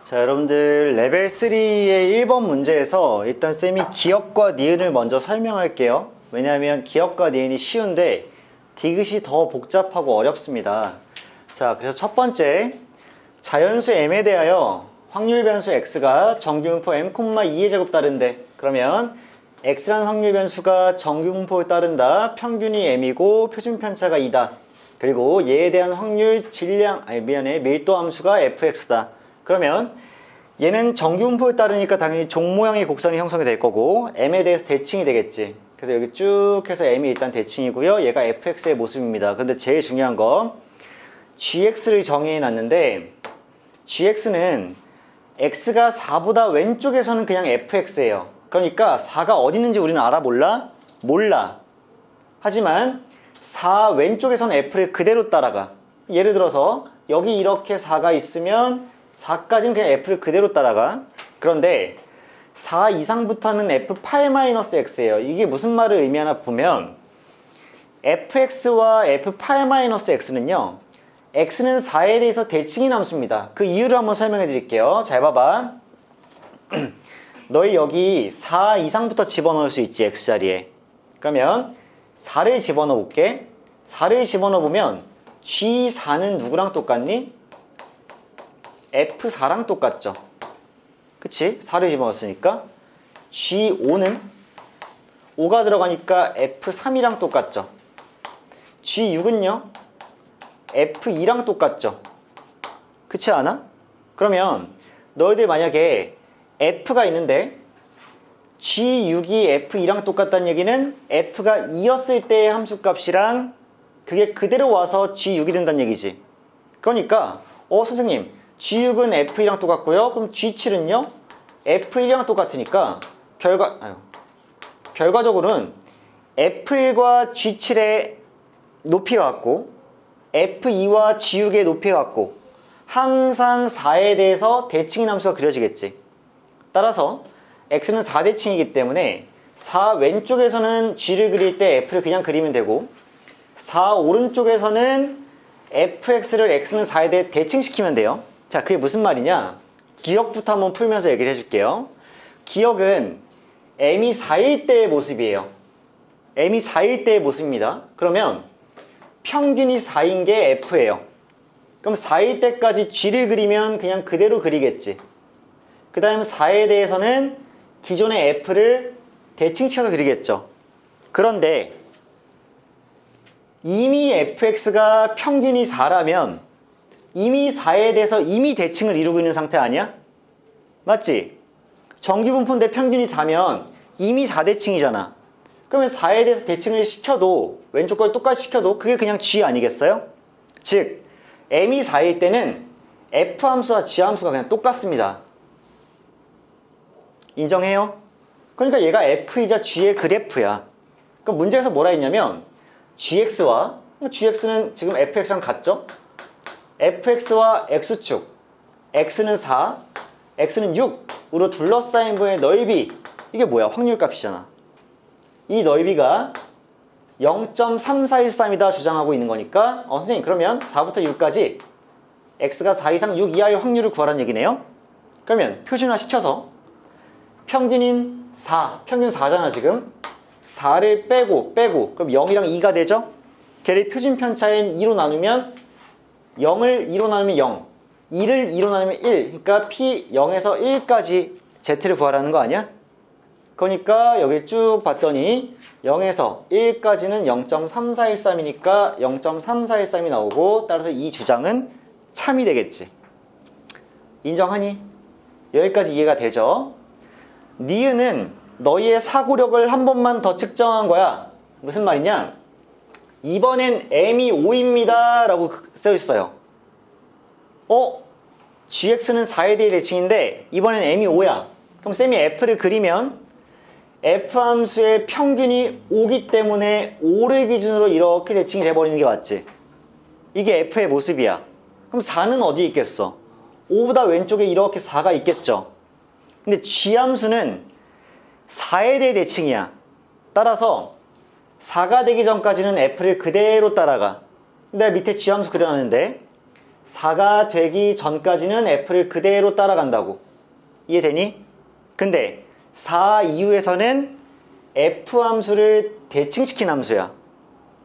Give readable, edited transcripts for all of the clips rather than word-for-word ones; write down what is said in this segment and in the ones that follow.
자, 여러분들 레벨 3의 1번 문제에서 일단 쌤이 기억과 니은을 먼저 설명할게요. 왜냐하면 기억과 니은이 쉬운데 디귿이 더 복잡하고 어렵습니다. 자, 그래서 첫 번째, 자연수 m에 대하여 확률 변수 x가 정규분포 m,2의 제곱 따른대. 그러면 x라는 확률 변수가 정규분포에 따른다. 평균이 m이고 표준 편차가 2다. 그리고 얘에 대한 확률 밀도 함수가 fx다. 그러면 얘는 정규분포에 따르니까 당연히 종 모양의 곡선이 형성이 될 거고 m에 대해서 대칭이 되겠지. 그래서 여기 쭉 해서 m이 일단 대칭이고요. 얘가 fx의 모습입니다. 근데 제일 중요한 거 gx를 정의해 놨는데 gx는 x가 4보다 왼쪽에서는 그냥 fx예요. 그러니까 4가 어디 있는지 우리는 알아 몰라? 몰라. 하지만 4 왼쪽에서는 f를 그대로 따라가. 예를 들어서 여기 이렇게 4가 있으면 4까지는 그냥 f를 그대로 따라가. 그런데 4 이상부터는 f8-x예요. 이게 무슨 말을 의미하나 보면 fx와 f8-x는요 x는 4에 대해서 대칭이 남습니다. 그 이유를 한번 설명해 드릴게요. 잘 봐봐. 너희 여기 4 이상부터 집어넣을 수 있지, x자리에. 그러면 4를 집어넣어 볼게. 4를 집어넣어 보면 G4는 누구랑 똑같니? F4랑 똑같죠. 그치? 4를 집어넣었으니까. G5는 5가 들어가니까 F3이랑 똑같죠. G6은요? F2랑 똑같죠. 그렇지 않아? 그러면 너희들 만약에 F가 있는데 G6이 F2랑 똑같다는 얘기는 F가 2였을 때의 함수값이랑 그게 그대로 와서 G6이 된다는 얘기지. 그러니까 선생님 G6은 F2랑 똑같고요. 그럼 G7은요? F1이랑 똑같으니까 결과적으로는 F1과 G7의 높이가 같고 F2와 G6의 높이가 같고 항상 4에 대해서 대칭인 함수가 그려지겠지. 따라서 x는 4대칭이기 때문에 4 왼쪽에서는 g를 그릴 때 f를 그냥 그리면 되고 4 오른쪽에서는 fx를 x는 4에 대해 대칭시키면 돼요. 자, 그게 무슨 말이냐? 기억부터 한번 풀면서 얘기를 해줄게요. 기억은 m이 4일 때의 모습이에요. m이 4일 때의 모습입니다. 그러면 평균이 4인 게 f예요. 그럼 4일 때까지 g를 그리면 그냥 그대로 그리겠지. 그 다음 4에 대해서는 기존의 f를 대칭시켜서 그리겠죠. 그런데 이미 fx가 평균이 4라면 이미 4에 대해서 이미 대칭을 이루고 있는 상태 아니야? 맞지? 정규분포인데 평균이 4면 이미 4대칭이잖아. 그러면 4에 대해서 대칭을 시켜도 왼쪽 걸 똑같이 시켜도 그게 그냥 g 아니겠어요? 즉 m이 4일 때는 f 함수와 g 함수가 그냥 똑같습니다. 인정해요? 그러니까 얘가 f이자 g의 그래프야. 그럼 문제에서 뭐라 했냐면 gx는 지금 fx랑 같죠? fx와 x축 x는 4, x는 6으로 둘러싸인 부의 넓이, 이게 뭐야? 확률값이잖아. 이 넓이가 0.3413이다 주장하고 있는 거니까 선생님 그러면 4부터 6까지 x가 4 이상 6 이하의 확률을 구하라는 얘기네요. 그러면 표준화 시켜서 평균인 4, 평균 4잖아 지금. 4를 빼고 그럼 0이랑 2가 되죠? 걔를 표준 편차인 2로 나누면 0을 2로 나누면 0, 2를 2로 나누면 1. 그러니까 P 0에서 1까지 Z를 구하라는 거 아니야? 그러니까 여기 쭉 봤더니 0에서 1까지는 0.3413이니까 0.3413이 나오고 따라서 이 주장은 참이 되겠지. 인정하니? 여기까지 이해가 되죠? 니은은 너희의 사고력을 한 번만 더 측정한 거야. 무슨 말이냐? 이번엔 m이 5입니다 라고 써있어요. gx는 4에 대해 대칭인데 이번엔 m이 5야. 그럼 쌤이 f를 그리면 f 함수의 평균이 5기 때문에 5를 기준으로 이렇게 대칭이 돼버리는 게 맞지? 이게 f의 모습이야. 그럼 4는 어디에 있겠어? 5보다 왼쪽에 이렇게 4가 있겠죠? 근데 g함수는 4에 대해 대칭이야. 따라서 4가 되기 전까지는 f를 그대로 따라가. 내가 밑에 g함수 그려놨는데 4가 되기 전까지는 f를 그대로 따라간다고. 이해되니? 근데 4 이후에서는 f 함수를 대칭시킨 함수야.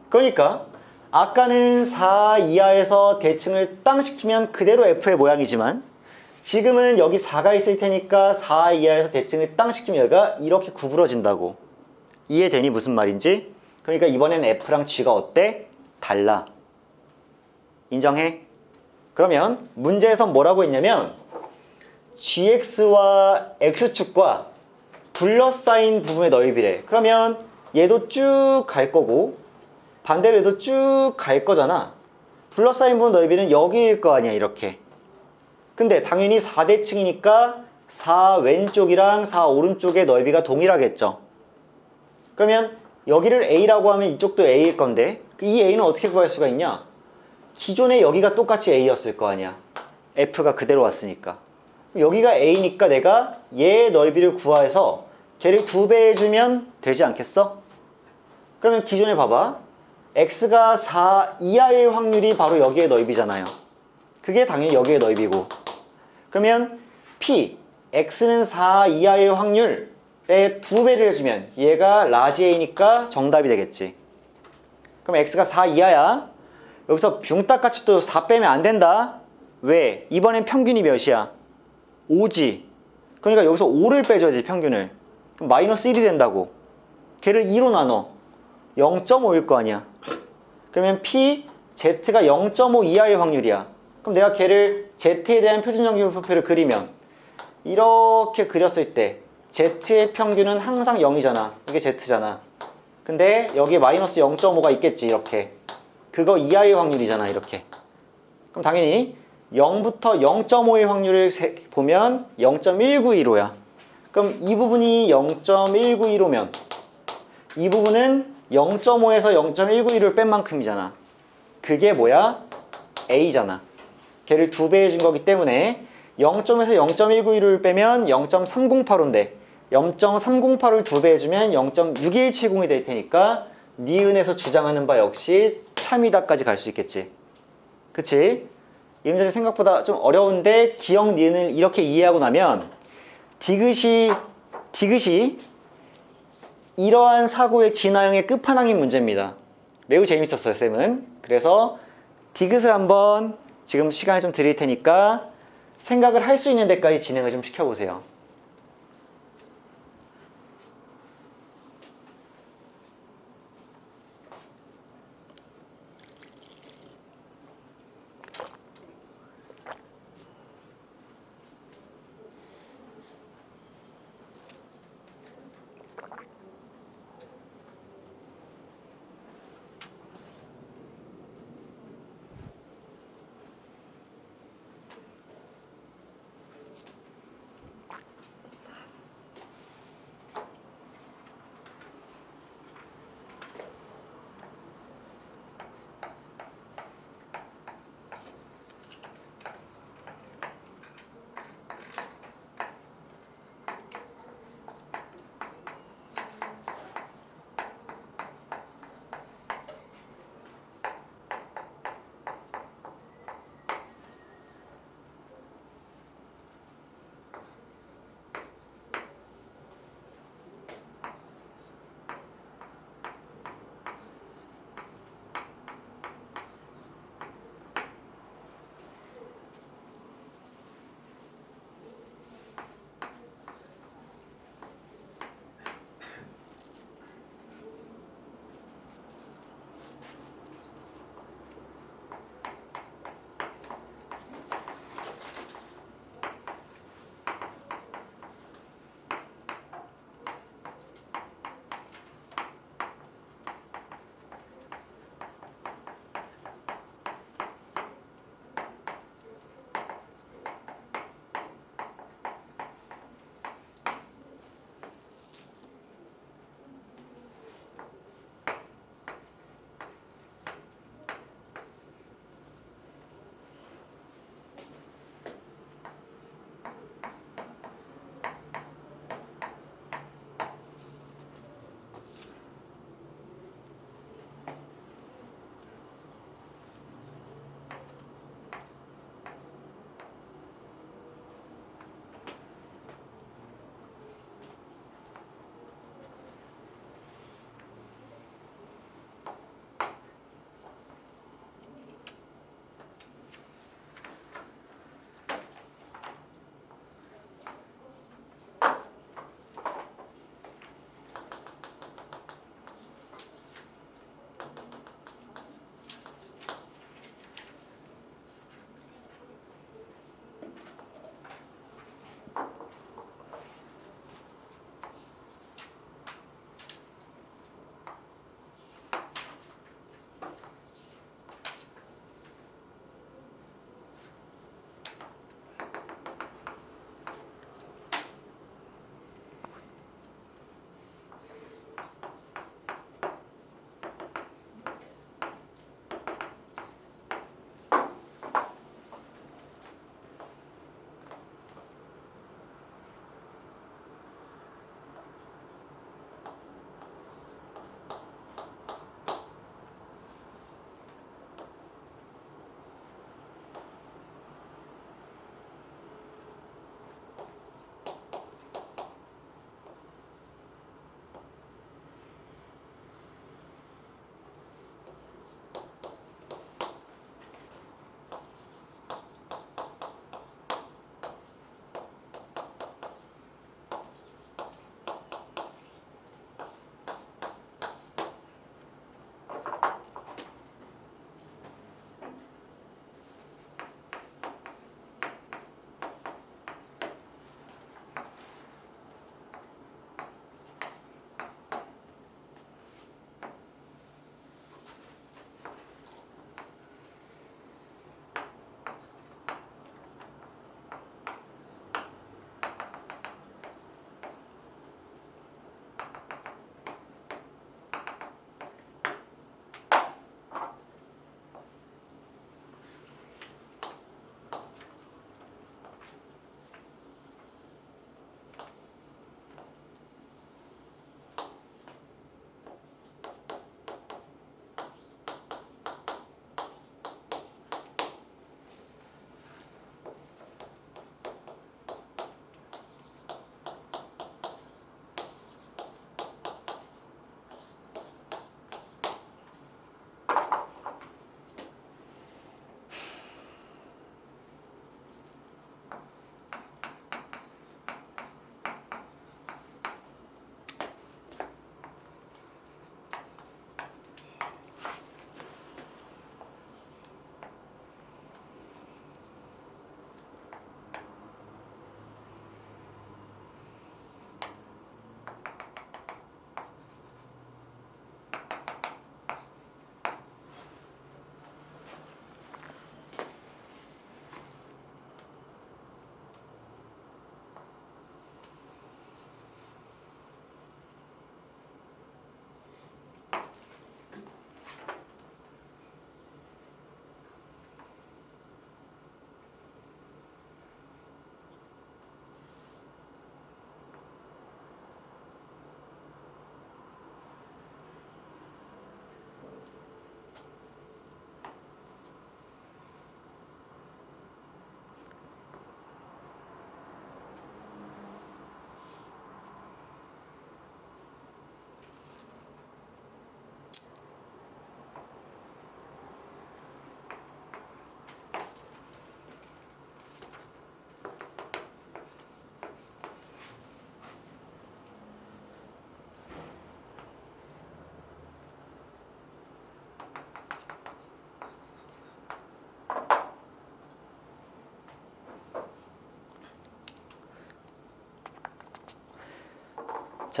그러니까 아까는 4 이하에서 대칭을 땅 시키면 그대로 f의 모양이지만 지금은 여기 4가 있을 테니까 4 이하에서 대칭을 땅 시키면 얘가 이렇게 구부러진다고. 이해되니 무슨 말인지? 그러니까 이번엔 f랑 g가 어때? 달라. 인정해? 그러면 문제에선 뭐라고 했냐면 gx와 x축과 둘러싸인 부분의 너비래. 그러면 얘도 쭉 갈 거고 반대로 얘도 쭉 갈 거잖아. 둘러싸인 부분 너비는 여기일 거 아니야, 이렇게. 근데 당연히 4대칭이니까 4 왼쪽이랑 4 오른쪽의 넓이가 동일하겠죠. 그러면 여기를 A라고 하면 이쪽도 A일 건데 이 A는 어떻게 구할 수가 있냐? 기존에 여기가 똑같이 A였을 거 아니야. F가 그대로 왔으니까. 여기가 A니까 내가 얘의 넓이를 구해서 걔를 2배 해주면 되지 않겠어? 그러면 기존에 봐봐. X가 4 이하일 확률이 바로 여기의 넓이잖아요. 그게 당연히 여기의 넓이고. 그러면 P, X는 4 이하일 확률에 2배를 해주면 얘가 라지 A니까 정답이 되겠지. 그럼 X가 4 이하야. 여기서 붕딱같이 또 4 빼면 안 된다. 왜? 이번엔 평균이 몇이야? 5지. 그러니까 여기서 5를 빼줘야지, 평균을. 그럼 마이너스 1이 된다고. 걔를 2로 나눠. 0.5일 거 아니야. 그러면 P, Z가 0.5 이하일 확률이야. 그럼 내가 걔를 Z에 대한 표준정규표를 그리면 이렇게 그렸을 때 Z의 평균은 항상 0이잖아. 이게 Z잖아. 근데 여기에 마이너스 0.5가 있겠지, 이렇게. 그거 이하일 확률이잖아, 이렇게. 그럼 당연히 0부터 0.5의 확률을 보면 0.192로야. 그럼 이 부분이 0.192로면 이 부분은 0.5에서 0.192를 뺀 만큼이잖아. 그게 뭐야? A잖아. 걔를 2배 해준 거기 때문에 0.에서 0.192를 빼면 0.308인데 0.308을 2배 해주면 0.6170이 될 테니까 니은에서 주장하는 바 역시 참이다까지 갈 수 있겠지. 그치? 이 문제 생각보다 좀 어려운데 기억 니은을 이렇게 이해하고 나면 디귿이 이러한 사고의 진화형의 끝판왕인 문제입니다. 매우 재밌었어요, 쌤은. 그래서 디귿을 한번 지금 시간을 좀 드릴 테니까 생각을 할 수 있는 데까지 진행을 좀 시켜보세요.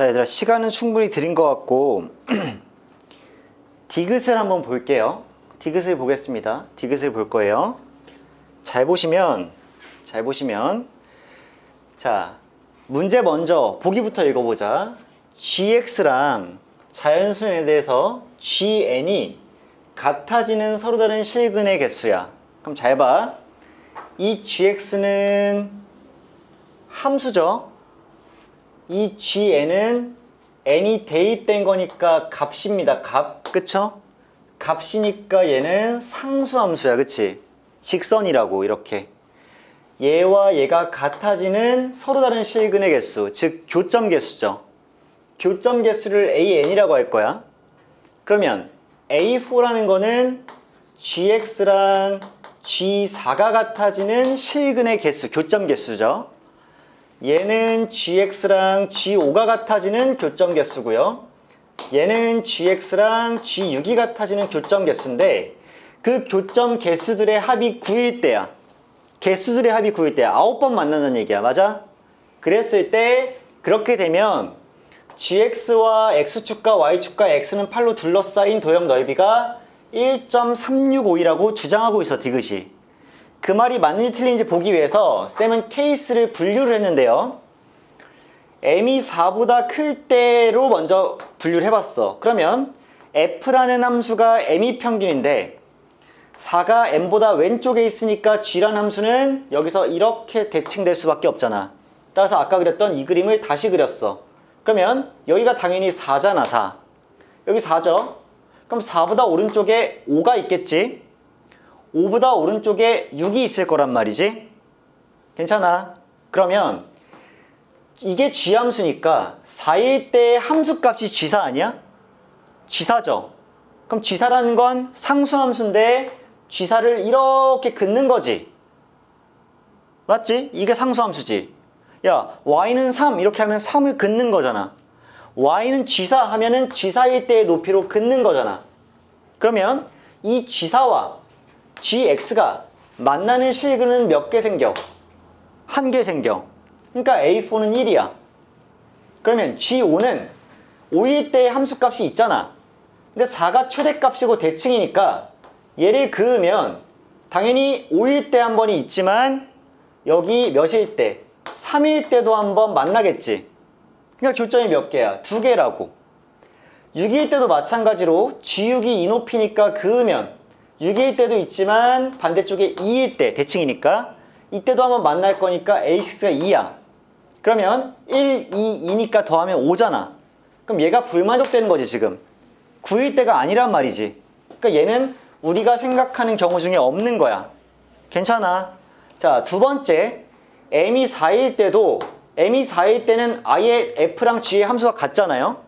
자, 얘들아, 시간은 충분히 드린 것 같고 디귿을 한번 볼게요. 디귿을 보겠습니다. 디귿을 볼 거예요. 잘 보시면 자, 문제 먼저 보기부터 읽어보자. gx랑 자연수에 대해서 gn이 같아지는 서로 다른 실근의 개수야. 그럼 잘 봐. 이 gx는 함수죠. 이 gn은 n이 대입된 거니까 값입니다. 값. 그쵸? 값이니까 얘는 상수함수야. 그치? 직선이라고 이렇게. 얘와 얘가 같아지는 서로 다른 실근의 개수, 즉 교점 개수죠. 교점 개수를 AN이라고 할 거야. 그러면 A4라는 거는 GX랑 G4가 같아지는 실근의 개수, 교점 개수죠. 얘는 GX랑 G5가 같아지는 교점 개수고요. 얘는 GX랑 G6이 같아지는 교점 개수인데 그 교점 개수들의 합이 9일 때야. 개수들의 합이 9일 때야. 9번 만난다는 얘기야. 맞아? 그랬을 때 그렇게 되면 gx와 x축과 y축과 x는 8로 둘러싸인 도형 넓이가 1.365이라고 주장하고 있어. 디귿이. 그 말이 맞는지 틀린지 보기 위해서 쌤은 케이스를 분류를 했는데요. m이 4보다 클 때로 먼저 분류를 해봤어. 그러면 f라는 함수가 m이 평균인데 4가 m보다 왼쪽에 있으니까 g라는 함수는 여기서 이렇게 대칭될 수밖에 없잖아. 따라서 아까 그렸던 이 그림을 다시 그렸어. 그러면 여기가 당연히 4잖아. 4. 여기 4죠. 그럼 4보다 오른쪽에 5가 있겠지. 5보다 오른쪽에 6이 있을 거란 말이지. 괜찮아. 그러면 이게 g함수니까 4일 때 함수값이 g4 아니야? g4죠. 그럼 g4라는 건 상수함수인데 g사를 이렇게 긋는 거지. 맞지? 이게 상수함수지. 야, y는 3 이렇게 하면 3을 긋는 거잖아. y는 g사 하면은 g사일 때의 높이로 긋는 거잖아. 그러면 이 g사와 gx가 만나는 실근은 몇 개 생겨? 한 개 생겨. 그러니까 a4는 1이야. 그러면 g5는 5일 때의 함수값이 있잖아. 근데 4가 최대값이고 대칭이니까 얘를 그으면 당연히 5일 때 한 번이 있지만 여기 몇일 때? 3일 때도 한 번 만나겠지. 그러니까 교점이 몇 개야? 2개라고. 6일 때도 마찬가지로 G6이 이 높이니까 그으면 6일 때도 있지만 반대쪽에 2일 때 대칭이니까 이때도 한번 만날 거니까 A6가 2야. 그러면 1, 2, 2니까 더하면 5잖아. 그럼 얘가 불만족되는 거지 지금. 9일 때가 아니란 말이지. 그러니까 얘는 우리가 생각하는 경우 중에 없는 거야. 괜찮아. 자, 두 번째, m이 4일 때는 아예 f랑 g의 함수가 같잖아요.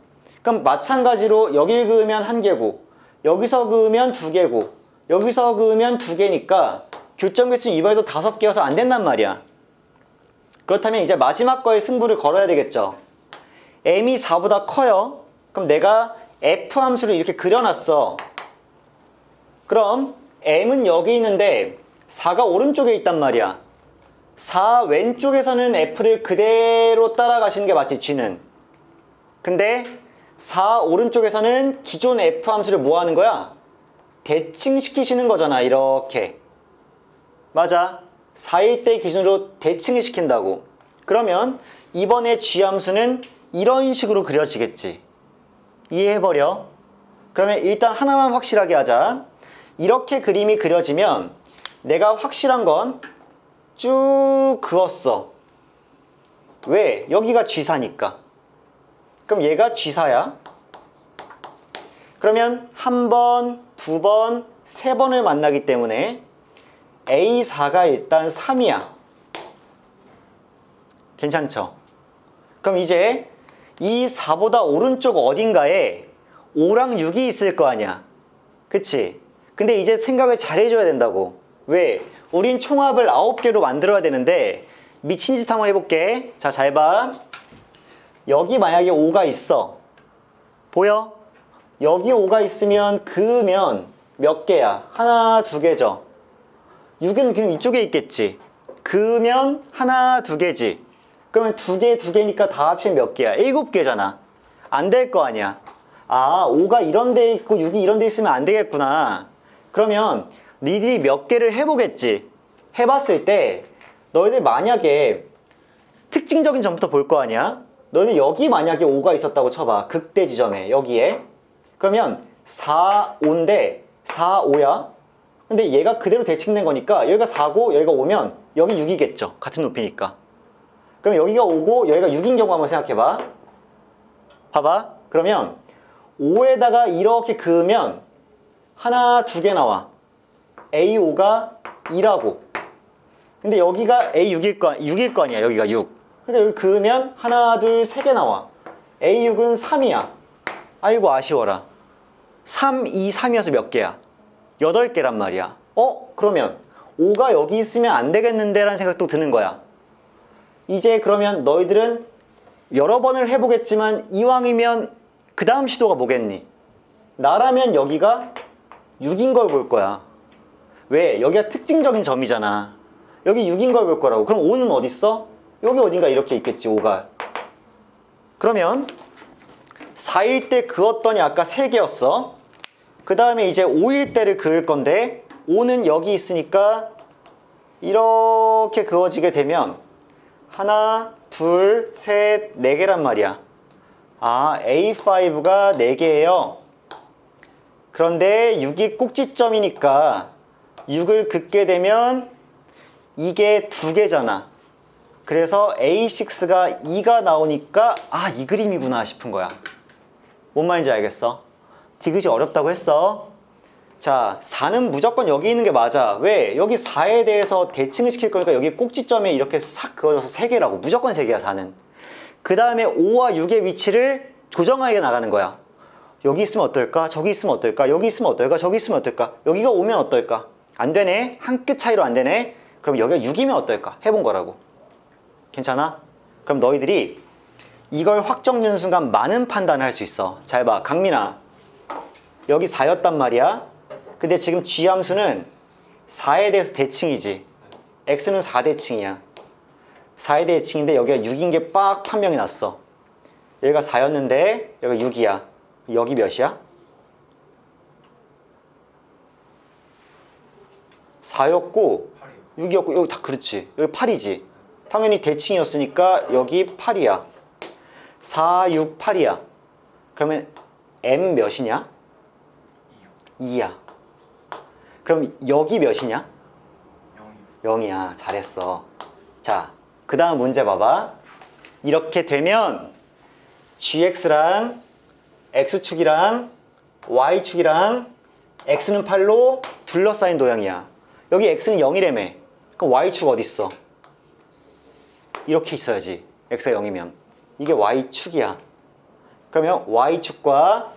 그럼 마찬가지로 여길 그으면 1개고 여기서 그으면 2개고 여기서 그으면 2개니까 교점 개수 이번에도 5개여서 안 된단 말이야. 그렇다면 이제 마지막 거에 승부를 걸어야 되겠죠. m이 4보다 커요. 그럼 내가 f 함수를 이렇게 그려놨어. 그럼 m은 여기 있는데 4가 오른쪽에 있단 말이야. 4 왼쪽에서는 f를 그대로 따라가시는 게 맞지, g는. 근데 4 오른쪽에서는 기존 f 함수를 뭐 하는 거야? 대칭시키시는 거잖아, 이렇게. 맞아. 4일 때 기준으로 대칭을 시킨다고. 그러면 이번에 g 함수는 이런 식으로 그려지겠지. 이해해버려. 그러면 일단 하나만 확실하게 하자. 이렇게 그림이 그려지면 내가 확실한 건 쭉 그었어. 왜? 여기가 G4니까. 그럼 얘가 G4야. 그러면 한 번, 두 번, 세 번을 만나기 때문에 A4가 일단 3이야. 괜찮죠? 그럼 이제 이 4보다 오른쪽 어딘가에 5랑 6이 있을 거 아니야. 그치? 근데 이제 생각을 잘 해줘야 된다고. 왜? 우린 총합을 9개로 만들어야 되는데 미친 짓 한번 해볼게. 자, 잘 봐. 여기 만약에 5가 있어. 보여? 여기 5가 있으면 그으면 몇 개야? 하나, 두 개죠. 6은 그럼 이쪽에 있겠지. 그으면 하나, 두 개지. 그러면 두 개, 두 개니까 다 합치면 몇 개야? 7개잖아. 안 될 거 아니야. 아, 5가 이런 데 있고 6이 이런 데 있으면 안 되겠구나. 그러면 니들이 몇 개를 해보겠지. 해봤을 때 너희들 만약에 특징적인 점부터 볼 거 아니야. 너희들 여기 만약에 5가 있었다고 쳐봐. 극대 지점에 여기에. 그러면 4, 5인데 4, 5야. 근데 얘가 그대로 대칭된 거니까 여기가 4고 여기가 5면 여기 6이겠죠. 같은 높이니까. 그럼 여기가 5고 여기가 6인 경우 한번 생각해봐. 봐봐. 그러면 5에다가 이렇게 그으면 하나, 두 개 나와. A5가 2라고. 근데 여기가 A6일 거 아니야. 여기가 6. 근데 여기 그으면 하나, 둘, 세 개 나와. A6은 3이야. 아이고 아쉬워라. 3, 2, 3이어서 몇 개야? 8개란 말이야. 그러면 5가 여기 있으면 안 되겠는데 라는 생각도 드는 거야. 이제 그러면 너희들은 여러 번을 해보겠지만 이왕이면 그 다음 시도가 뭐겠니? 나라면 여기가 6인 걸 볼 거야. 왜? 여기가 특징적인 점이잖아. 여기 6인 걸 볼 거라고. 그럼 5는 어디 있어? 여기 어딘가 이렇게 있겠지, 5가. 그러면 4일 때 그었더니 아까 3개였어. 그 다음에 이제 5일 때를 그을 건데 5는 여기 있으니까 이렇게 그어지게 되면 하나, 둘, 셋, 4개란 말이야. 아, A5가 4개예요. 그런데 6이 꼭지점이니까 6을 긋게 되면 이게 2개잖아. 그래서 A6가 2가 나오니까 아, 이 그림이구나 싶은 거야. 뭔 말인지 알겠어? 디귿이 어렵다고 했어. 자, 4는 무조건 여기 있는 게 맞아. 왜? 여기 4에 대해서 대칭을 시킬 거니까 여기 꼭지점에 이렇게 싹 그어져서 3개라고. 무조건 3개야, 4는. 그 다음에 5와 6의 위치를 조정하게 나가는 거야. 여기 있으면 어떨까? 저기 있으면 어떨까? 여기 있으면 어떨까? 저기 있으면 어떨까? 여기가 오면 어떨까? 안 되네? 한 끗 차이로 안 되네? 그럼 여기가 6이면 어떨까? 해본 거라고. 괜찮아? 그럼 너희들이 이걸 확정짓는 순간 많은 판단을 할 수 있어. 잘 봐. 강민아. 여기 4였단 말이야. 근데 지금 G함수는 4에 대해서 대칭이지. X는 4대칭이야. 4의 대칭인데 여기가 6인 게 빡 판명이 났어. 여기가 4였는데 여기가 6이야. 여기 몇이야? 4였고 6이었고 여기 다 그렇지. 여기 8이지. 당연히 대칭이었으니까 여기 8이야. 4, 6, 8이야. 그러면 M 몇이냐? 2야. 그럼 여기 몇이냐? 0이야. 잘했어. 자, 그 다음 문제 봐봐. 이렇게 되면 GX랑 X축이랑 Y축이랑 X는 8로 둘러싸인 도형이야. 여기 X는 0이라며. 그럼 Y축 어디 있어? 이렇게 있어야지. X가 0이면. 이게 Y축이야. 그러면 Y축과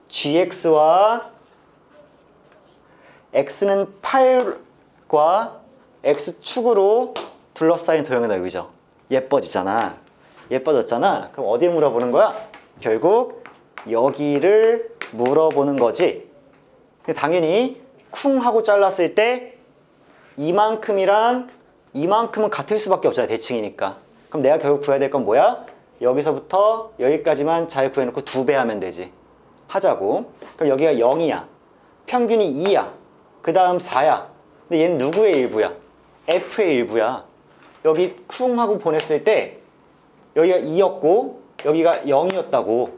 GX와 X는 8과 X축으로 둘러싸인 도형이다, 여기죠. 예뻐지잖아. 예뻐졌잖아. 그럼 어디에 물어보는 거야? 결국 여기를 물어보는 거지. 근데 당연히 쿵 하고 잘랐을 때 이만큼이랑 이만큼은 같을 수밖에 없잖아, 대칭이니까. 그럼 내가 결국 구해야 될 건 뭐야? 여기서부터 여기까지만 잘 구해놓고 2배 하면 되지. 하자고. 그럼 여기가 0이야. 평균이 2야. 그 다음 4야. 근데 얘는 누구의 일부야? F의 일부야. 여기 쿵 하고 보냈을 때 여기가 2였고 여기가 0이었다고.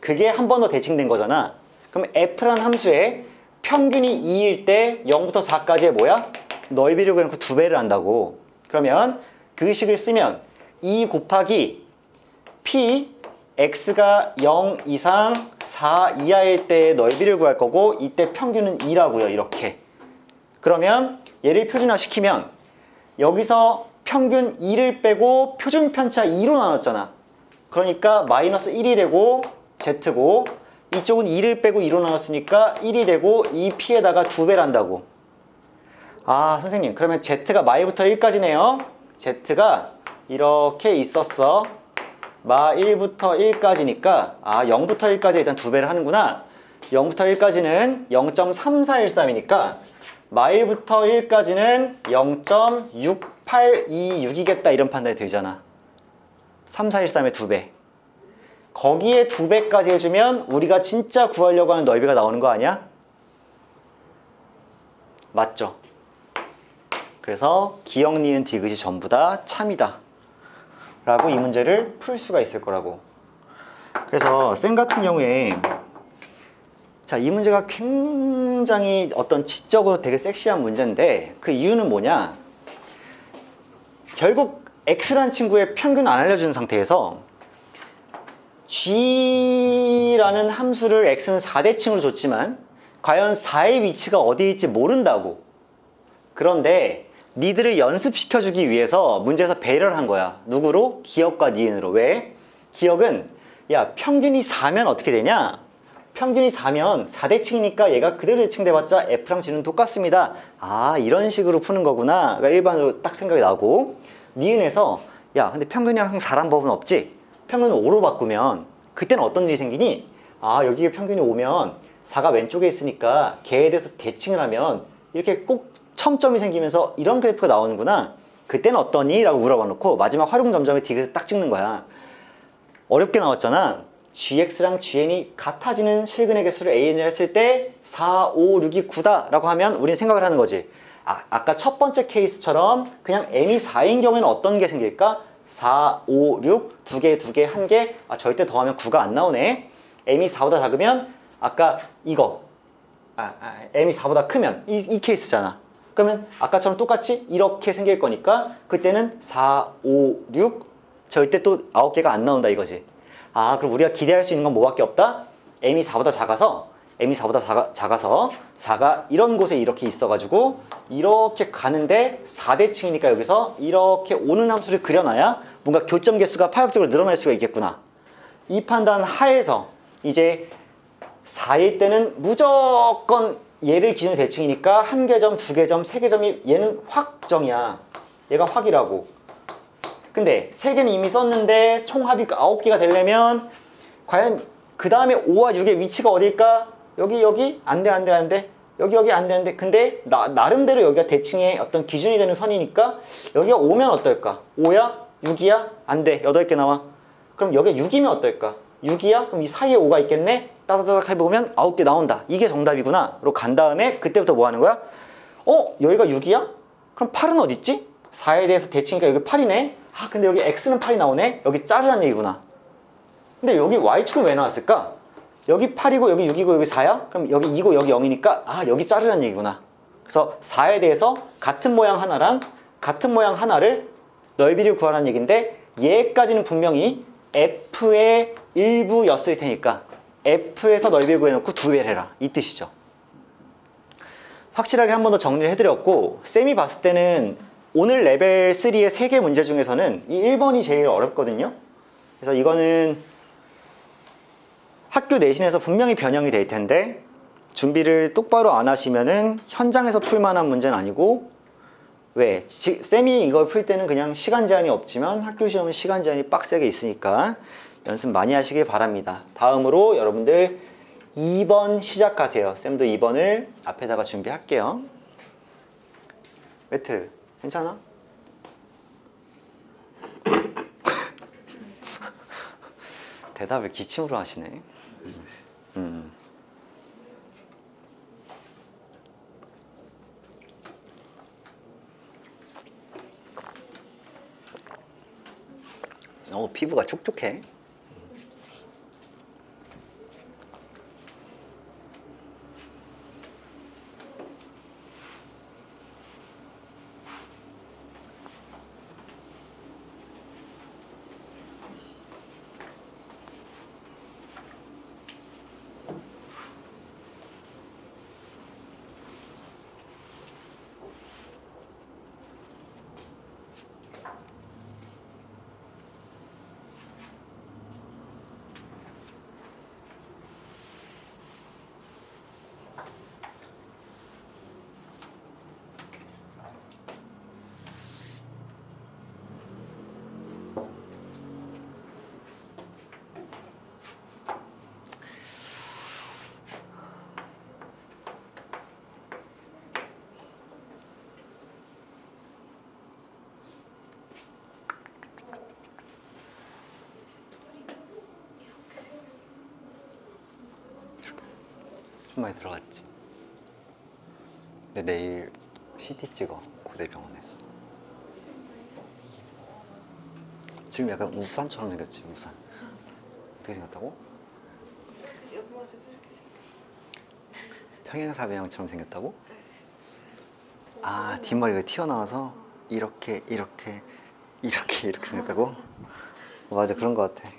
그게 한 번 더 대칭된 거잖아. 그럼 F라는 함수에 평균이 2일 때 0부터 4까지의 뭐야? 넓이를 구해놓고 2배를 한다고. 그러면 그 식을 쓰면 2 곱하기 P X가 0 이상 4 이하일 때의 넓이를 구할 거고 이때 평균은 2라고요. 이렇게. 그러면 얘를 표준화 시키면 여기서 평균 2를 빼고 표준 편차 2로 나눴잖아. 그러니까 마이너스 1이 되고 Z고 이쪽은 2를 빼고 2로 나눴으니까 1이 되고 이 P에다가 2배를 한다고. 아 선생님 그러면 Z가 마이부터 1까지네요. Z가 이렇게 있었어. 마 1부터 1까지니까 아 0부터 1까지 일단 2배를 하는구나. 0부터 1까지는 0.3413이니까 마 1부터 1까지는 0.6826이겠다 이런 판단이 들잖아. 3413의 2배. 거기에 2배까지 해주면 우리가 진짜 구하려고 하는 넓이가 나오는 거 아니야? 맞죠? 그래서 기역, 니은, 디귿이 전부 다 참이다 라고 이 문제를 풀 수가 있을 거라고. 그래서 쌤 같은 경우에 자, 이 문제가 굉장히 어떤 지적으로 되게 섹시한 문제인데 그 이유는 뭐냐? 결국 x라는 친구의 평균 안 알려준 상태에서 g라는 함수를 x는 4대칭으로 줬지만 과연 4의 위치가 어디에 있지 모른다고. 그런데 니들을 연습시켜주기 위해서 문제에서 배려를 한 거야. 누구로? 기역과 니은으로. 왜? 기역은 야, 평균이 4면 어떻게 되냐? 평균이 4면 4대칭이니까 얘가 그대로 대칭돼봤자 F랑 G는 똑같습니다. 아, 이런 식으로 푸는 거구나. 그러니까 일반적으로 딱 생각이 나고, 니은에서 야, 근데 평균이랑 항상 4란 법은 없지? 평균을 5로 바꾸면 그때는 어떤 일이 생기니? 아, 여기에 평균이 5면 4가 왼쪽에 있으니까 걔에 대해서 대칭을 하면 이렇게 꼭 첨점이 생기면서 이런 그래프가 나오는구나. 그때는 어떠니? 라고 물어봐 놓고 마지막 활용점정에 디귿을 딱 찍는 거야. 어렵게 나왔잖아. gx랑 gn이 같아지는 실근의 개수를 an을 했을 때 4, 5, 6이 9다 라고 하면 우리는 생각을 하는 거지. 아까 첫 번째 케이스처럼 그냥 m이 4인 경우에는 어떤 게 생길까? 4, 5, 6, 2개, 2개, 1개. 아, 절대 더하면 9가 안 나오네. m이 4보다 작으면 아까 이거 m이 4보다 크면 이 케이스잖아. 그러면 아까처럼 똑같이 이렇게 생길 거니까 그때는 4, 5, 6 절대 또 9개가 안 나온다 이거지. 아, 그럼 우리가 기대할 수 있는 건 뭐밖에 없다? m이 4보다 작아서 4가 이런 곳에 이렇게 있어가지고 이렇게 가는데 4대칭이니까 여기서 이렇게 오는 함수를 그려놔야 뭔가 교점 개수가 파격적으로 늘어날 수가 있겠구나. 이 판단 하에서 이제 4일 때는 무조건 얘를 기준으로 대칭이니까 1개점, 2개점, 3개점이 얘는 확정이야. 얘가 확이라고. 근데 3개는 이미 썼는데 총 합이 9개가 되려면 과연 그 다음에 5와 6의 위치가 어딜까? 여기 안 돼. 여기 안 되는데 근데 나름대로 여기가 대칭의 어떤 기준이 되는 선이니까 여기가 5면 어떨까? 5야? 6이야? 안 돼. 8개 나와. 그럼 여기가 6이면 어떨까? 6이야? 그럼 이 사이에 5가 있겠네? 따다다닥 해보면 9개 나온다. 이게 정답이구나. 로 간 다음에 그때부터 뭐 하는 거야? 여기가 6이야? 그럼 8은 어디 있지? 4에 대해서 대칭이니까 여기 8이네? 아, 근데 여기 x는 8이 나오네? 여기 자르란 얘기구나. 근데 여기 y축은 왜 나왔을까? 여기 8이고 여기 6이고 여기 4야? 그럼 여기 2고 여기 0이니까 아, 여기 자르란 얘기구나. 그래서 4에 대해서 같은 모양 하나랑 같은 모양 하나를 넓이를 구하라는 얘기인데 얘까지는 분명히 f의 일부였을 테니까 f에서 넓이를 구해놓고 2배를 해라. 이 뜻이죠. 확실하게 한 번 더 정리를 해드렸고 쌤이 봤을 때는 오늘 레벨 3의 3개 문제 중에서는 이 1번이 제일 어렵거든요. 그래서 이거는 학교 내신에서 분명히 변형이 될 텐데 준비를 똑바로 안 하시면은 현장에서 풀 만한 문제는 아니고 왜? 쌤이 이걸 풀 때는 그냥 시간 제한이 없지만 학교 시험은 시간 제한이 빡세게 있으니까 연습 많이 하시길 바랍니다. 다음으로 여러분들 2번 시작하세요. 쌤도 2번을 앞에다가 준비할게요. 매트 괜찮아? 대답을 기침으로 하시네. 피부가 촉촉해. 엄청 많이 들어갔지. 근데 내일 CT 찍어, 고대병원에서. 지금 약간 우산처럼 생겼지, 우산. 어떻게 생겼다고? 옆모습 이렇게 생겼어. 평행사배형처럼 생겼다고? 아, 뒷머리가 튀어나와서 이렇게 생겼다고? 맞아, 그런 거 같아.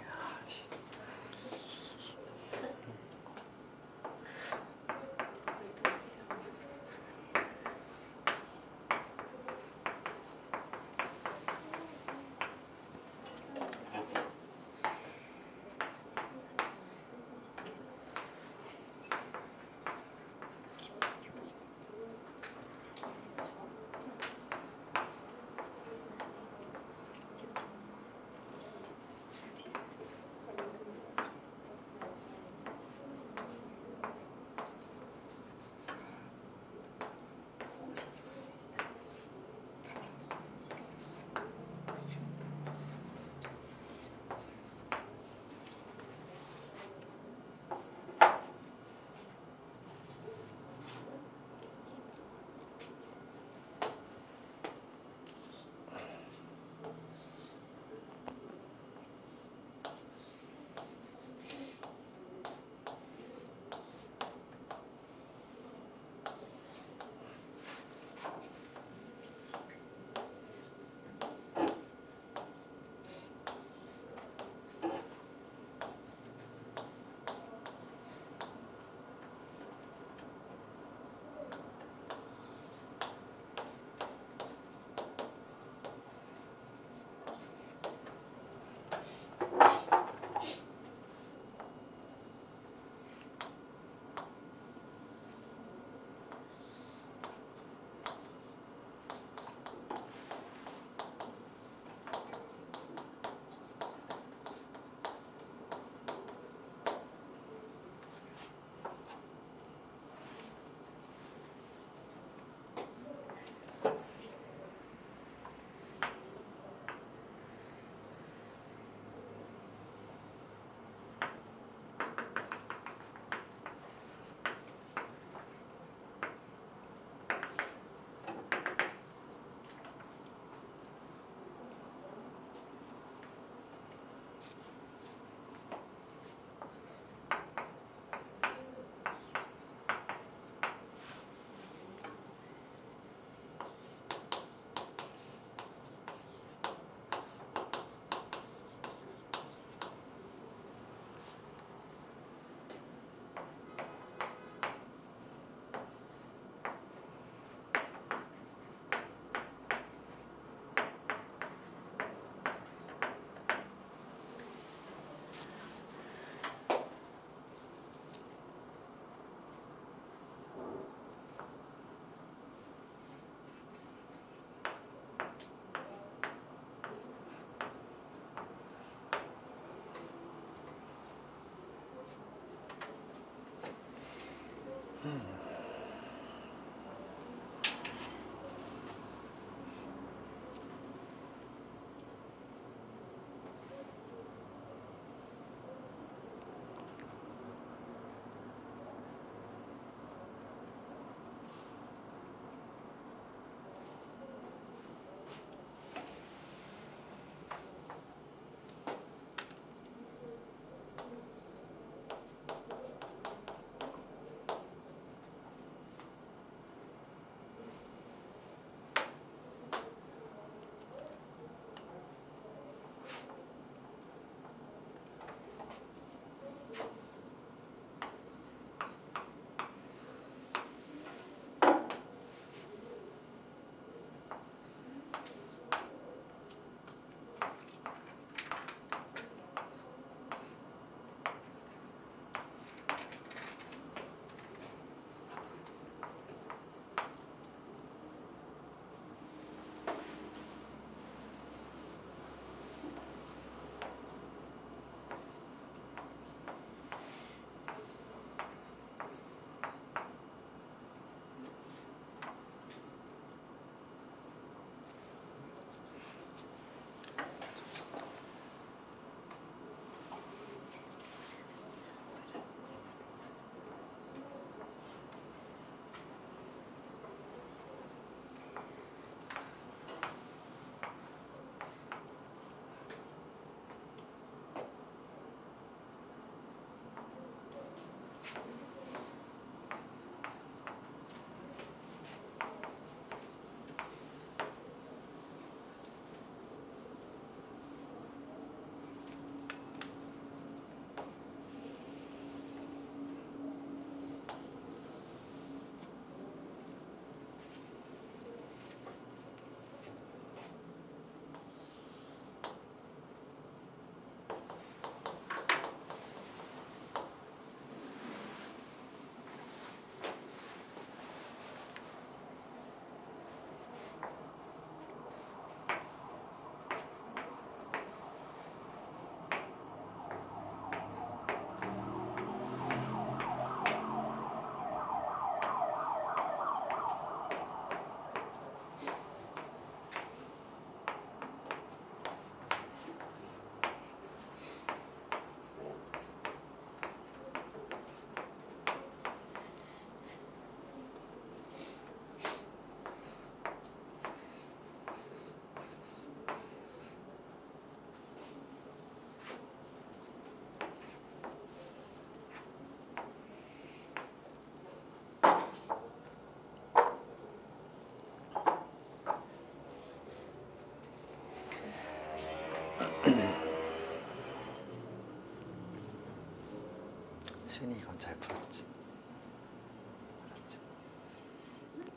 시은이 이건 잘 풀었지.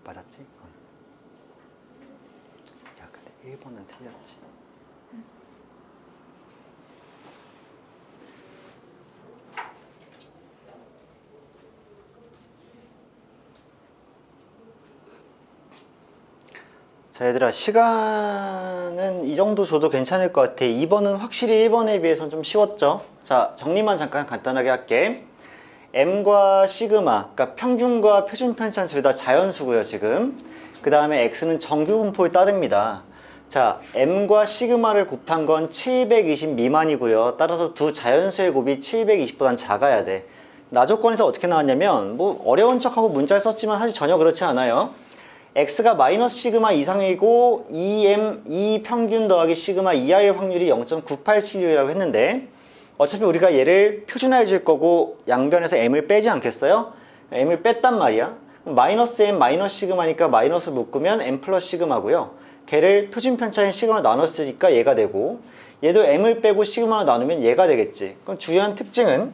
맞았지? 야, 근데 1번은 틀렸지. 자, 얘들아, 시간은 이 정도 줘도 괜찮을 것 같아. 2번은 확실히 1번에 비해서는 좀 쉬웠죠? 자, 정리만 잠깐 간단하게 할게. m과 시그마, 그러니까 평균과 표준 편차는 둘 다 자연수고요, 지금. 그 다음에 x는 정규 분포에 따릅니다. 자, m과 시그마를 곱한 건 720 미만이고요. 따라서 두 자연수의 곱이 720보단 작아야 돼. 나 조건에서 어떻게 나왔냐면, 뭐 어려운 척하고 문자를 썼지만 사실 전혀 그렇지 않아요. x가 마이너스 시그마 이상이고 2 평균 더하기 시그마 이하일 확률이 0.9876이라고 했는데, 어차피 우리가 얘를 표준화해 줄 거고 양변에서 m을 빼지 않겠어요? m을 뺐단 말이야. 마이너스 m 마이너스 시그마니까 마이너스 묶으면 m 플러스 시그마고요. 걔를 표준 편차인 시그마로 나눴으니까 얘가 되고, 얘도 m을 빼고 시그마로 나누면 얘가 되겠지. 그럼 주요한 특징은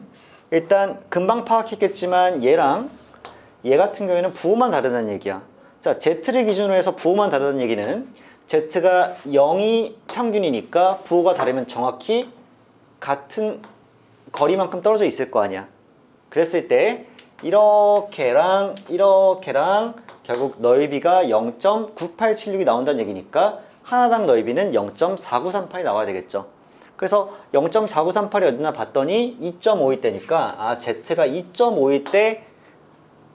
일단 금방 파악했겠지만 얘랑 얘 같은 경우에는 부호만 다르다는 얘기야. 자, z를 기준으로 해서 부호만 다르다는 얘기는 z가 0이 평균이니까 부호가 다르면 정확히 같은 거리만큼 떨어져 있을 거 아니야. 그랬을 때 이렇게랑 이렇게랑 결국 넓이가 0.9876이 나온다는 얘기니까 하나당 넓이는 0.4938이 나와야 되겠죠. 그래서 0.4938이 어디나 봤더니 2.5일 때니까 아, z가 2.5일 때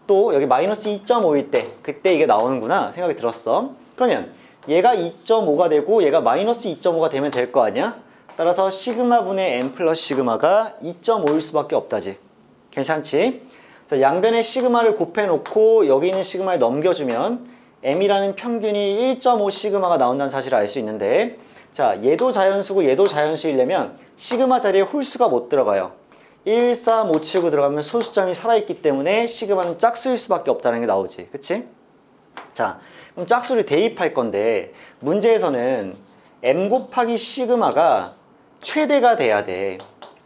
또 여기 마이너스 2.5일 때 그때 이게 나오는구나 생각이 들었어. 그러면 얘가 2.5가 되고 얘가 마이너스 2.5가 되면 될 거 아니야? 따라서 시그마 분의 m 플러스 시그마가 2.5일 수밖에 없다지. 괜찮지? 자, 양변에 시그마를 곱해놓고 여기 있는 시그마를 넘겨주면 m이라는 평균이 1.5 시그마가 나온다는 사실을 알 수 있는데, 자, 얘도 자연수고 얘도 자연수이려면 시그마 자리에 홀수가 못 들어가요. 1, 4, 5 치고 들어가면 소수점이 살아있기 때문에 시그마는 짝수일 수밖에 없다는 게 나오지. 그치? 자, 그럼 짝수를 대입할 건데 문제에서는 m 곱하기 시그마가 최대가 돼야 돼.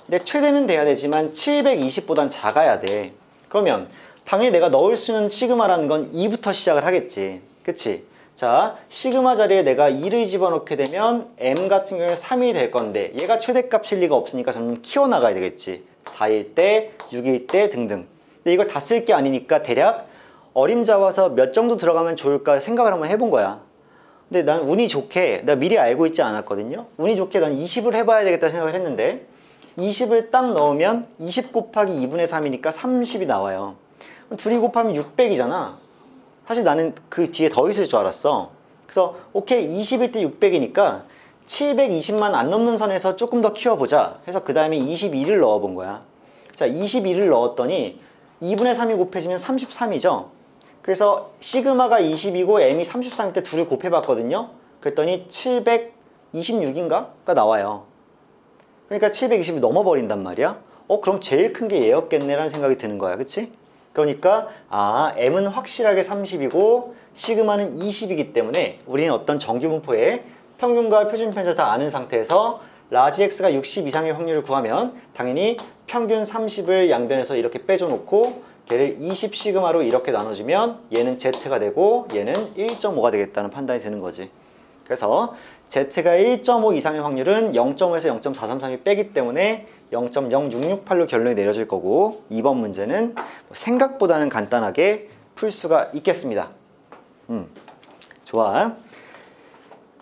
근데 최대는 돼야 되지만 720보단 작아야 돼. 그러면 당연히 내가 넣을 수 있는 시그마라는 건 2부터 시작을 하겠지. 그치? 자, 시그마 자리에 내가 2를 집어넣게 되면 m 같은 경우는 3이 될 건데 얘가 최대값일 리가 없으니까 점점 키워나가야 되겠지. 4일 때, 6일 때 등등. 근데 이걸 다 쓸 게 아니니까 대략 어림 잡아서 몇 정도 들어가면 좋을까 생각을 한번 해본 거야. 근데 난 운이 좋게, 나 미리 알고 있지 않았거든요. 운이 좋게 난 20을 해봐야 되겠다 생각을 했는데 20을 딱 넣으면 20 곱하기 2분의 3이니까 30이 나와요. 둘이 곱하면 600이잖아. 사실 나는 그 뒤에 더 있을 줄 알았어. 그래서 오케이 20일 때 600이니까 720만 안 넘는 선에서 조금 더 키워보자 해서 그 다음에 22를 넣어본 거야. 자, 22를 넣었더니 2분의 3이 곱해지면 33이죠. 그래서 시그마가 20이고 m이 33일 때 둘을 곱해봤거든요. 그랬더니 726인가가 나와요. 그러니까 720이 넘어버린단 말이야. 그럼 제일 큰 게 얘였겠네 라는 생각이 드는 거야. 그치? 그러니까 아, m은 확실하게 30이고 시그마는 20이기 때문에 우리는 어떤 정규 분포에 평균과 표준 편차 다 아는 상태에서 라지 x가 60 이상의 확률을 구하면 당연히 평균 30을 양변에서 이렇게 빼줘 놓고 걔를 20 시그마로 이렇게 나눠주면 얘는 z가 되고 얘는 1.5가 되겠다는 판단이 드는 거지. 그래서 z가 1.5 이상의 확률은 0.5에서 0.433이 빼기 때문에 0.0668로 결론이 내려질 거고 2번 문제는 생각보다는 간단하게 풀 수가 있겠습니다. 좋아.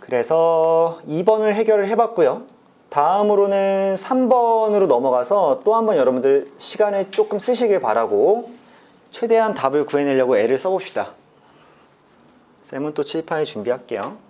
그래서 2번을 해결을 해봤고요. 다음으로는 3번으로 넘어가서 또 한번 여러분들 시간을 조금 쓰시길 바라고 최대한 답을 구해내려고 애를 써봅시다. 쌤은 또 칠판에 준비할게요.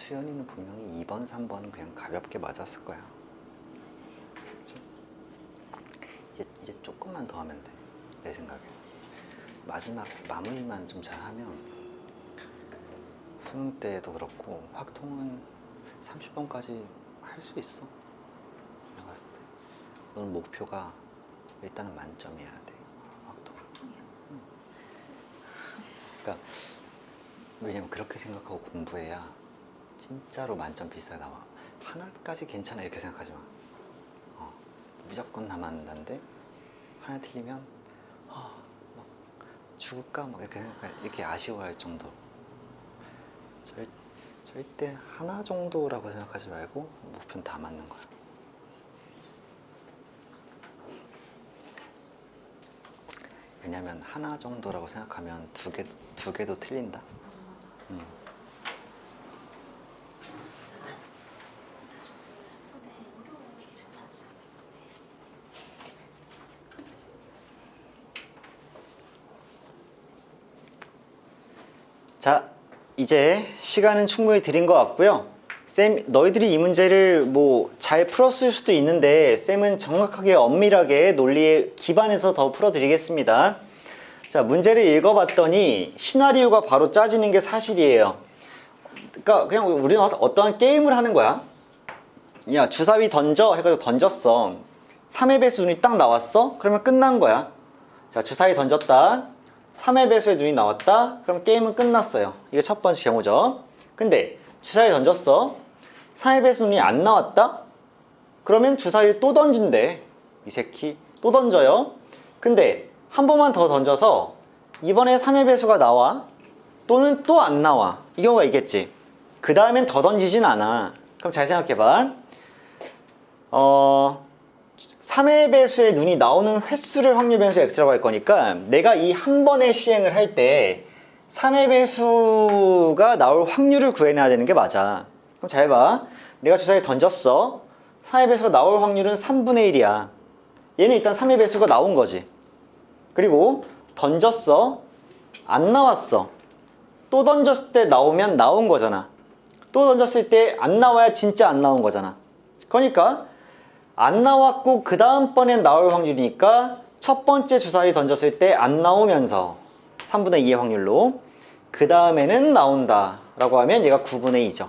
수연이는 분명히 2번, 3번은 그냥 가볍게 맞았을 거야. 그치? 이제 조금만 더 하면 돼. 내 생각에. 마지막 마무리만 좀 잘하면 수능 때도 그렇고 확통은 30번까지 할 수 있어. 내가 봤을 때. 너는 목표가 일단은 만점이어야 돼. 확통. 확통이요? 그러니까 왜냐면 그렇게 생각하고 공부해야 진짜로 만점 비슷하게 나와. 하나까지 괜찮아 이렇게 생각하지 마. 무조건 남았는데 하나 틀리면 막 죽을까 막 이렇게 생각해. 이렇게 아쉬워할 정도. 절대 하나 정도라고 생각하지 말고 목표는 다 맞는 거야. 왜냐면 하나 정도라고 생각하면 두 개도 틀린다. 자, 이제 시간은 충분히 드린 것 같고요. 쌤, 너희들이 이 문제를 뭐 잘 풀었을 수도 있는데 쌤은 정확하게 엄밀하게 논리에 기반해서 더 풀어드리겠습니다. 자, 문제를 읽어봤더니 시나리오가 바로 짜지는 게 사실이에요. 그러니까 그냥 우리는 어떠한 게임을 하는 거야. 야, 주사위 던져 해가지고 던졌어. 3의 배수 눈이 딱 나왔어? 그러면 끝난 거야. 자, 주사위 던졌다. 3의 배수의 눈이 나왔다. 그럼 게임은 끝났어요. 이게 첫 번째 경우죠. 근데 주사위 던졌어. 3의 배수 눈이 안 나왔다? 그러면 주사위를 또 던진대. 이 새끼 또 던져요. 근데 한 번만 더 던져서 이번에 3의 배수가 나와. 또는 또 안 나와. 이 경우가 있겠지. 그 다음엔 더 던지진 않아. 그럼 잘 생각해봐. 3의 배수의 눈이 나오는 횟수를 확률 변수 x라고 할 거니까 내가 이 한 번의 시행을 할 때 3의 배수가 나올 확률을 구해내야 되는 게 맞아. 그럼 잘 봐. 내가 주사위 던졌어. 3의 배수가 나올 확률은 3분의 1이야. 얘는 일단 3의 배수가 나온 거지. 그리고 던졌어. 안 나왔어. 또 던졌을 때 나오면 나온 거잖아. 또 던졌을 때 안 나와야 진짜 안 나온 거잖아. 그러니까 안 나왔고 그 다음번엔 나올 확률이니까 첫 번째 주사위 던졌을 때 안 나오면서 3분의 2의 확률로 그 다음에는 나온다 라고 하면 얘가 9분의 2죠.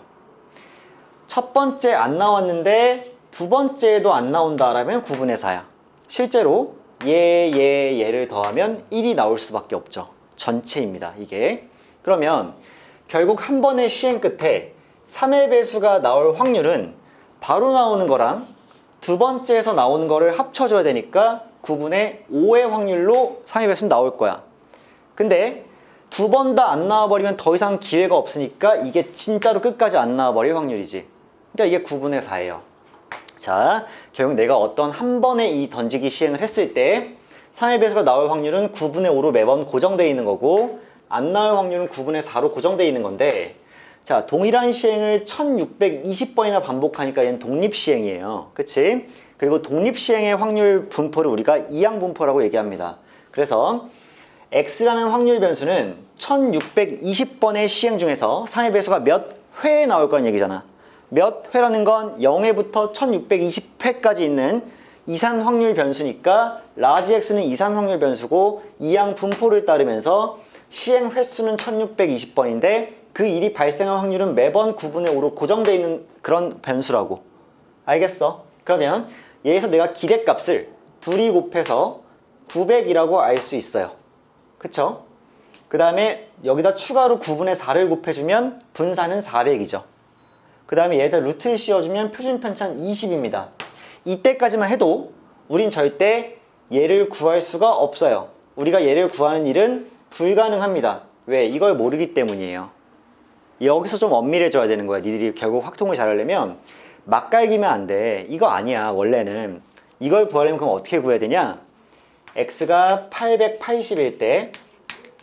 첫 번째 안 나왔는데 두 번째에도 안 나온다 라면 9분의 4야. 실제로 얘를 더하면 1이 나올 수밖에 없죠. 전체입니다. 이게. 그러면 결국 한 번의 시행 끝에 3의 배수가 나올 확률은 바로 나오는 거랑 두 번째에서 나오는 거를 합쳐줘야 되니까 9분의 5의 확률로 3의 배수는 나올 거야. 근데 두 번 다 안 나와버리면 더 이상 기회가 없으니까 이게 진짜로 끝까지 안 나와버릴 확률이지. 그러니까 이게 9분의 4예요. 자, 결국 내가 어떤 한 번에 이 던지기 시행을 했을 때 3의 배수가 나올 확률은 9분의 5로 매번 고정되어 있는 거고 안 나올 확률은 9분의 4로 고정되어 있는 건데 자, 동일한 시행을 1620번이나 반복하니까 얘는 독립시행이에요. 그치? 그리고 독립시행의 확률 분포를 우리가 이항분포라고 얘기합니다. 그래서 x라는 확률 변수는 1620번의 시행 중에서 3의 배수가 몇 회에 나올 거라는 얘기잖아. 몇 회라는 건 0회부터 1620회까지 있는 이산 확률 변수니까 라지 x는 이산 확률 변수고 이항 분포를 따르면서 시행 횟수는 1620번인데 그 일이 발생할 확률은 매번 9분의 5로 고정되어 있는 그런 변수라고. 알겠어? 그러면 여기서 내가 기대값을 둘이 곱해서 900이라고 알 수 있어요. 그쵸? 그 다음에 여기다 추가로 9분의 4를 곱해주면 분산은 400이죠. 그 다음에 얘에다 루트를 씌워주면 표준 편차는 20입니다. 이때까지만 해도 우린 절대 얘를 구할 수가 없어요. 우리가 얘를 구하는 일은 불가능합니다. 왜? 이걸 모르기 때문이에요. 여기서 좀 엄밀해져야 되는 거야. 니들이 결국 확통을 잘하려면 막갈기면 안 돼. 이거 아니야. 원래는 이걸 구하려면 그럼 어떻게 구해야 되냐? x가 880일 때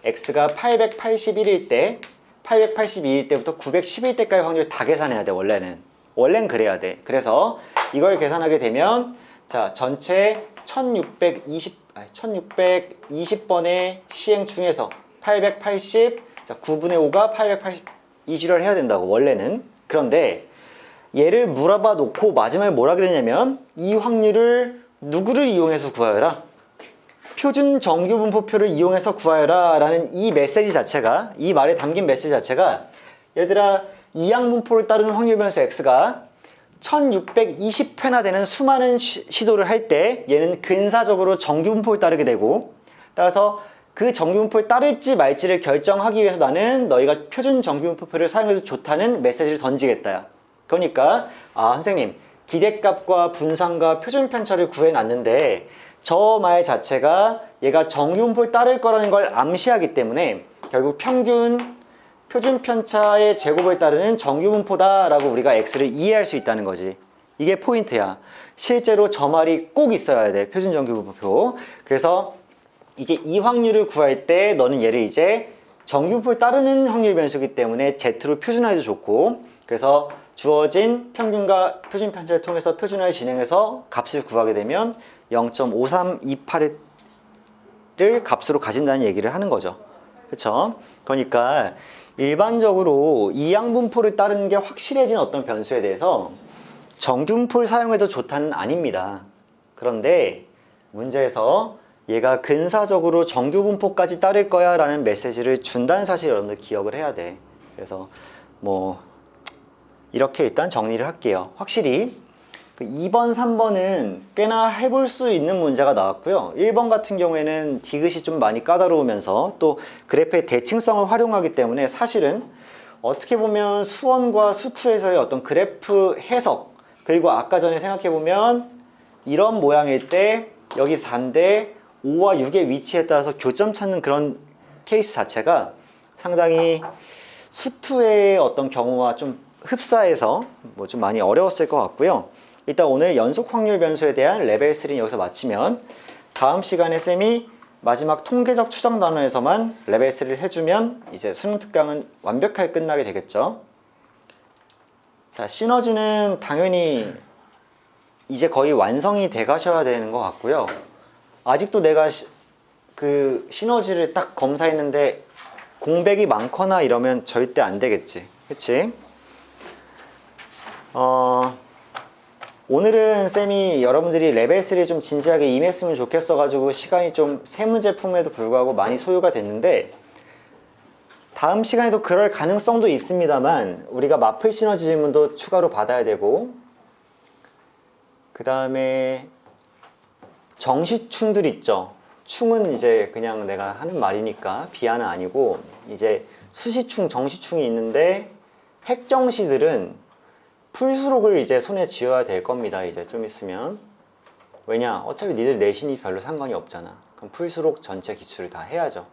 x가 881일 때 882일 때부터 911 때까지 확률 다 계산해야 돼. 원래는 그래야 돼. 그래서 이걸 계산하게 되면 자, 전체 1620번의 시행 중에서 880 자, 9분의 5가 880 이 지랄 해야 된다고. 원래는 그런데 얘를 물어봐 놓고 마지막에 뭐라 그랬냐면 이 확률을 누구를 이용해서 구하여라? 표준 정규분포표를 이용해서 구하여라 라는 이 메시지 자체가, 이 말에 담긴 메시지 자체가, 얘들아 이항분포를 따르는 확률 변수 x가 1620회나 되는 수많은 시도를 할 때 얘는 근사적으로 정규분포를 따르게 되고, 따라서 그 정규분포를 따를지 말지를 결정하기 위해서 나는 너희가 표준 정규분포표를 사용해도 좋다는 메시지를 던지겠다. 그러니까 선생님 기대값과 분산과 표준 편차를 구해놨는데 저 말 자체가 얘가 정규분포를 따를 거라는 걸 암시하기 때문에 결국 표준 편차의 제곱을 따르는 정규분포다 라고 우리가 x를 이해할 수 있다는 거지. 이게 포인트야. 실제로 저 말이 꼭 있어야 돼. 표준 정규분포표. 그래서 이제 이 확률을 구할 때 너는 얘를 이제 정규분포를 따르는 확률 변수이기 때문에 z로 표준화해도 좋고, 그래서 주어진 평균과 표준 편차를 통해서 표준화를 진행해서 값을 구하게 되면 0.5328을 값으로 가진다는 얘기를 하는 거죠. 그쵸? 그러니까 일반적으로 이항분포를 따르는 게 확실해진 어떤 변수에 대해서 정규분포를 사용해도 좋다는 아닙니다. 그런데 문제에서 얘가 근사적으로 정규분포까지 따를 거야 라는 메시지를 준다는 사실을 여러분들 기억을 해야 돼. 그래서 뭐 이렇게 일단 정리를 할게요. 확실히 2번, 3번은 꽤나 해볼 수 있는 문제가 나왔고요. 1번 같은 경우에는 디귿이 좀 많이 까다로우면서 또 그래프의 대칭성을 활용하기 때문에 사실은 어떻게 보면 수원과 수투에서의 어떤 그래프 해석, 그리고 아까 전에 생각해보면 이런 모양일 때 여기 4인데 5와 6의 위치에 따라서 교점 찾는 그런 케이스 자체가 상당히 수투의 어떤 경우와 좀 흡사해서 뭐 좀 많이 어려웠을 것 같고요. 일단 오늘 연속 확률 변수에 대한 레벨 3는 여기서 마치면 다음 시간에 쌤이 마지막 통계적 추정 단원에서만 레벨 3를 해주면 이제 수능 특강은 완벽하게 끝나게 되겠죠. 자, 시너지는 당연히 이제 거의 완성이 돼 가셔야 되는 것 같고요. 아직도 내가 그 시너지를 딱 검사했는데 공백이 많거나 이러면 절대 안 되겠지. 그치? 오늘은 쌤이 여러분들이 레벨 3 좀 진지하게 임했으면 좋겠어 가지고 시간이 좀 세 문제 품에도 불구하고 많이 소요가 됐는데, 다음 시간에도 그럴 가능성도 있습니다만 우리가 마플 시너지 질문도 추가로 받아야 되고, 그 다음에 정시충들 있죠. 충은 이제 그냥 내가 하는 말이니까 비하는 아니고, 이제 수시충, 정시충이 있는데 핵정시들은 풀수록을 이제 손에 쥐어야 될 겁니다. 이제 좀 있으면. 왜냐? 어차피 니들 내신이 별로 상관이 없잖아. 그럼 풀수록 전체 기출을 다 해야죠.